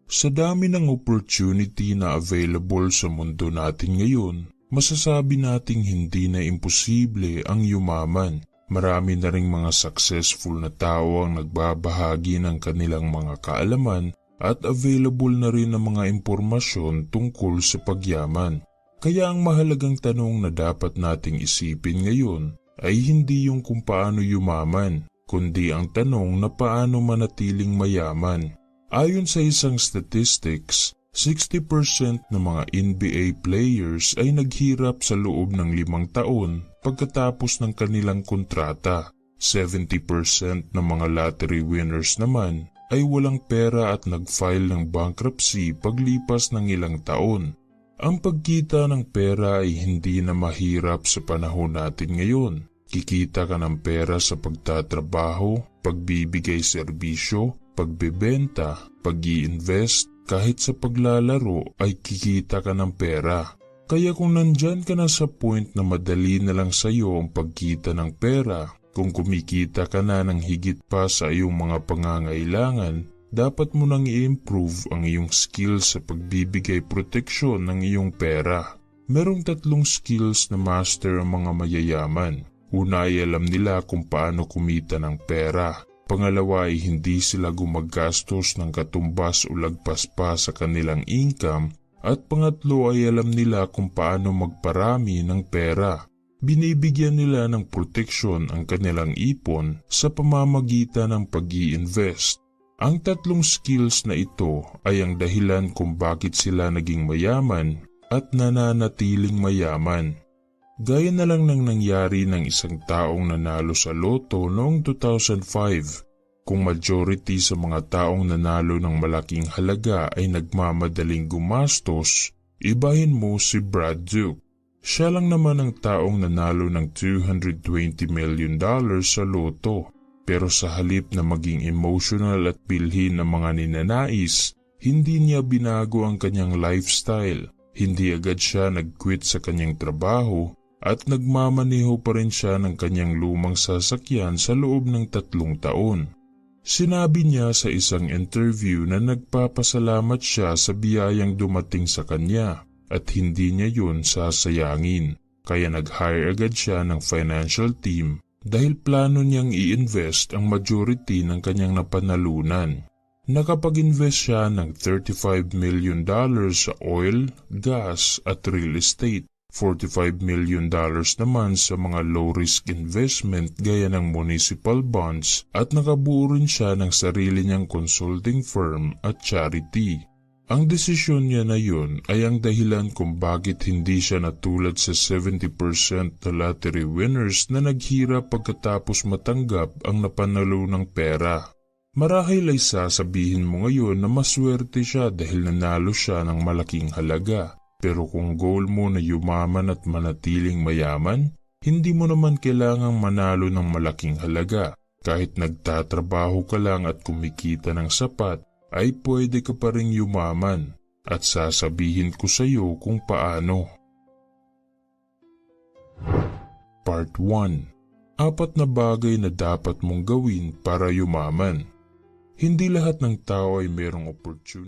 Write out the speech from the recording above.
Sa dami ng opportunity na available sa mundo natin ngayon, masasabi nating hindi na imposible ang yumaman. Marami na ring mga successful na tao ang nagbabahagi ng kanilang mga kaalaman at available na rin ang mga impormasyon tungkol sa pagyaman. Kaya ang mahalagang tanong na dapat nating isipin ngayon ay hindi yung kung paano yumaman, kundi ang tanong na paano manatiling mayaman. Ayon sa isang statistics, 60% ng mga NBA players ay naghirap sa loob ng 5 taon pagkatapos ng kanilang kontrata. 70% ng mga lottery winners naman ay walang pera at nag-file ng bankruptcy paglipas ng ilang taon. Ang pagkita ng pera ay hindi na mahirap sa panahon natin ngayon. Kikita ka ng pera sa pagtatrabaho, pagbibigay serbisyo, pagbebenta, pag-i-invest, kahit sa paglalaro ay kikita ka ng pera. Kaya kung nandyan ka na sa point na madali na lang sa'yo ang pagkita ng pera, kung kumikita ka na ng higit pa sa iyong mga pangangailangan, dapat mo nang i-improve ang iyong skills sa pagbibigay proteksyon ng iyong pera. Merong 3 skills na master ang mga mayayaman. Una ay alam nila kung paano kumita ng pera. Pangalawa ay hindi sila gumagastos ng katumbas o lagpas pa sa kanilang income. At pangatlo ay alam nila kung paano magparami ng pera. Binibigyan nila ng proteksyon ang kanilang ipon sa pamamagitan ng pag-i-invest. Ang 3 skills na ito ay ang dahilan kung bakit sila naging mayaman at nananatiling mayaman. Gaya na lang ng nangyari ng isang taong nanalo sa loto noong 2005. Kung majority sa mga taong nanalo ng malaking halaga ay nagmamadaling gumastos, ibahin mo si Brad Duke. Siya lang naman ang taong nanalo ng $220 million sa loto. Pero sa halip na maging emotional at bilhin ng mga ninanais, hindi niya binago ang kanyang lifestyle. Hindi agad siya nag-quit sa kanyang trabaho at nagmamaneho pa rin siya ng kanyang lumang sasakyan sa loob ng 3 taon. Sinabi niya sa isang interview na nagpapasalamat siya sa biyayang dumating sa kanya at hindi niya yun sasayangin. Kaya nag-hire agad siya ng financial team dahil plano niyang i-invest ang majority ng kanyang napanalunan. Nakapag-invest siya ng $35 million sa oil, gas at real estate. $45 million naman sa mga low-risk investment gaya ng municipal bonds at nakabuo rin siya ng sarili niyang consulting firm at charity. Ang desisyon niya na yun ay ang dahilan kung bakit hindi siya natulad sa 70% na lottery winners na naghirap pagkatapos matanggap ang napanalo ng pera. Marahil ay sasabihin mo ngayon na maswerte siya dahil nanalo siya ng malaking halaga. Pero kung goal mo na yumaman at manatiling mayaman, hindi mo naman kailangang manalo ng malaking halaga. Kahit nagtatrabaho ka lang at kumikita ng sapat, ay pwede ka pa ring yumaman. At sasabihin ko sa iyo kung paano. Part 1. 4 na bagay na dapat mong gawin para yumaman. Hindi lahat ng tao ay mayroong opportunity.